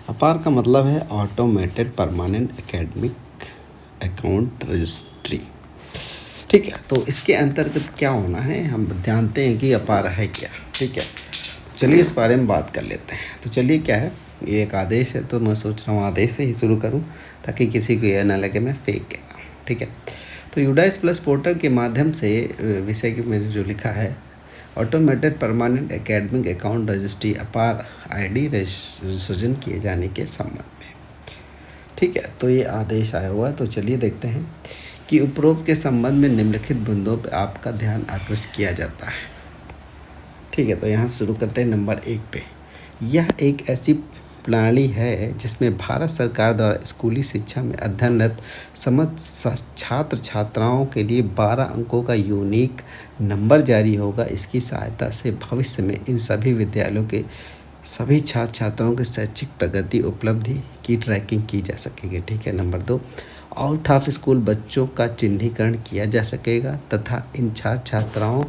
अपार का मतलब है automated permanent academic account registry. ठीक है, तो इसके अंतर्गत क्या होना है हम जानते हैं कि अपार है क्या। ठीक है, चलिए इस बारे में बात कर लेते हैं। तो चलिए क्या है, ये एक आदेश है, तो मैं सोच रहा हूँ आदेश से ही शुरू करूँ ताकि किसी को यह ना लगे मैं फेक कह रहा हूँ। ठीक है, तो यूडाइस प्लस पोर्टल के माध्यम से विषय की मैंने जो लिखा है automated permanent academic account registry अपार आईडी सृजन किए जाने के संबंध में। ठीक है, तो ये आदेश आया हुआ है। तो चलिए देखते हैं कि उपरोक्त के संबंध में निम्नलिखित बिंदुओं पर आपका ध्यान आकृष्ट किया जाता है। ठीक है, तो यहाँ शुरू करते हैं नंबर 1 पे। यह एक ऐसी प्रणाली है जिसमें भारत सरकार द्वारा स्कूली शिक्षा में अध्ययनरत समस्त छात्र छात्राओं के लिए 12 अंकों का यूनिक नंबर जारी होगा। इसकी सहायता से भविष्य में इन सभी विद्यालयों के सभी छात्र छात्राओं की शैक्षिक प्रगति उपलब्धि की ट्रैकिंग की जा सकेगी। ठीक है, नंबर 2, आउट ऑफ स्कूल बच्चों का चिन्हीकरण किया जा सकेगा तथा इन छात्र छात्राओं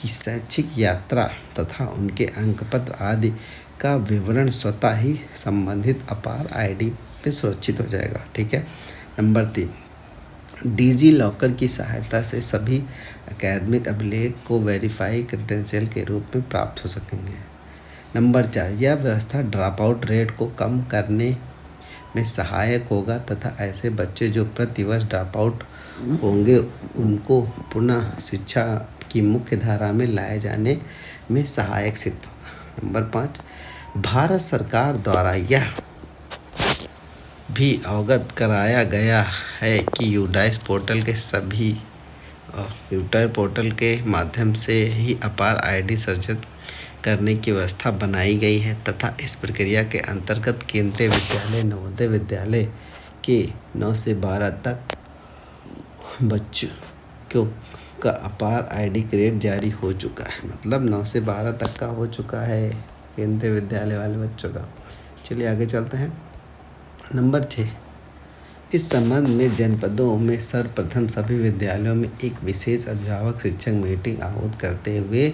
की शैक्षिक यात्रा तथा उनके अंकपत्र आदि का विवरण स्वतः ही संबंधित अपार आईडी पे सुरक्षित हो जाएगा। ठीक है, नंबर 3, डिजी लॉकर की सहायता से सभी एकेडमिक अभिलेख को वेरीफाई क्रेडेंशियल के रूप में प्राप्त हो सकेंगे। नंबर 4, यह व्यवस्था ड्रॉप आउट रेट को कम करने में सहायक होगा तथा ऐसे बच्चे जो प्रतिवर्ष ड्रॉप आउट होंगे उनको पुनः शिक्षा की मुख्य धारा में लाए जाने में सहायक सिद्ध होगा। नंबर 5, भारत सरकार द्वारा यह भी अवगत कराया गया है कि यूडाइस पोर्टल के माध्यम से ही अपार आईडी सर्जित करने की व्यवस्था बनाई गई है तथा इस प्रक्रिया के अंतर्गत केंद्रीय विद्यालय नवोदय विद्यालय के 9 से 12 तक बच्चों को का अपार आईडी क्रेडिट जारी हो चुका है। मतलब 9 से 12 तक का हो चुका है केंद्रीय विद्यालय वाले बच्चों का। चलिए आगे चलते हैं। नंबर 6, इस संबंध में जनपदों में सर्वप्रथम सभी विद्यालयों में एक विशेष अभिभावक शिक्षक मीटिंग आहूत करते हुए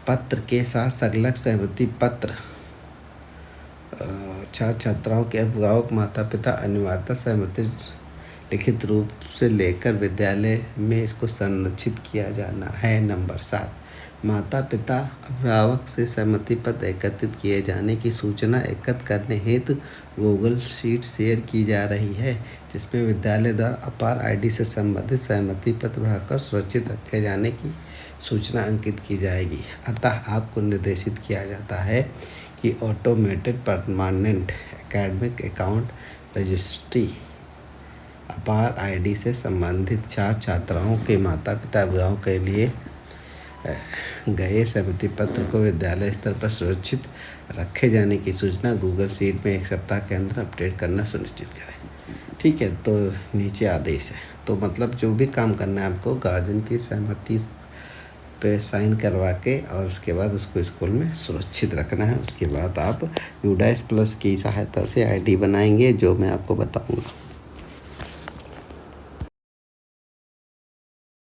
पत्र के साथ संलग्न सहमति पत्र छात्र छात्राओं के अभिभावक माता पिता अनिवार्यता सहमति लिखित रूप से लेकर विद्यालय में इसको संरक्षित किया जाना है। नंबर 7, माता पिता अभिभावक से सहमति पत्र एकत्रित किए जाने की सूचना एकत्र करने हेतु गूगल शीट शेयर की जा रही है जिसमें विद्यालय द्वारा अपार आईडी से संबंधित सहमति पत्र भरकर सुरक्षित रखे जाने की सूचना अंकित की जाएगी। अतः आपको निर्देशित किया जाता है कि automated permanent academic account registry अपार आईडी से संबंधित छात्र छात्राओं के माता पिता अभिभावकों के लिए गए सहमति पत्र को विद्यालय स्तर पर सुरक्षित रखे जाने की सूचना गूगल शीट में 1 सप्ताह के अंदर अपडेट करना सुनिश्चित करें। ठीक है, तो नीचे आदेश है। तो मतलब जो भी काम करना है आपको गार्जियन की सहमति पे साइन करवा के और उसके बाद उसको स्कूल में सुरक्षित रखना है। उसके बाद आप यूडाइस प्लस की सहायता से आईडी बनाएंगे जो मैं आपको बताऊंगा।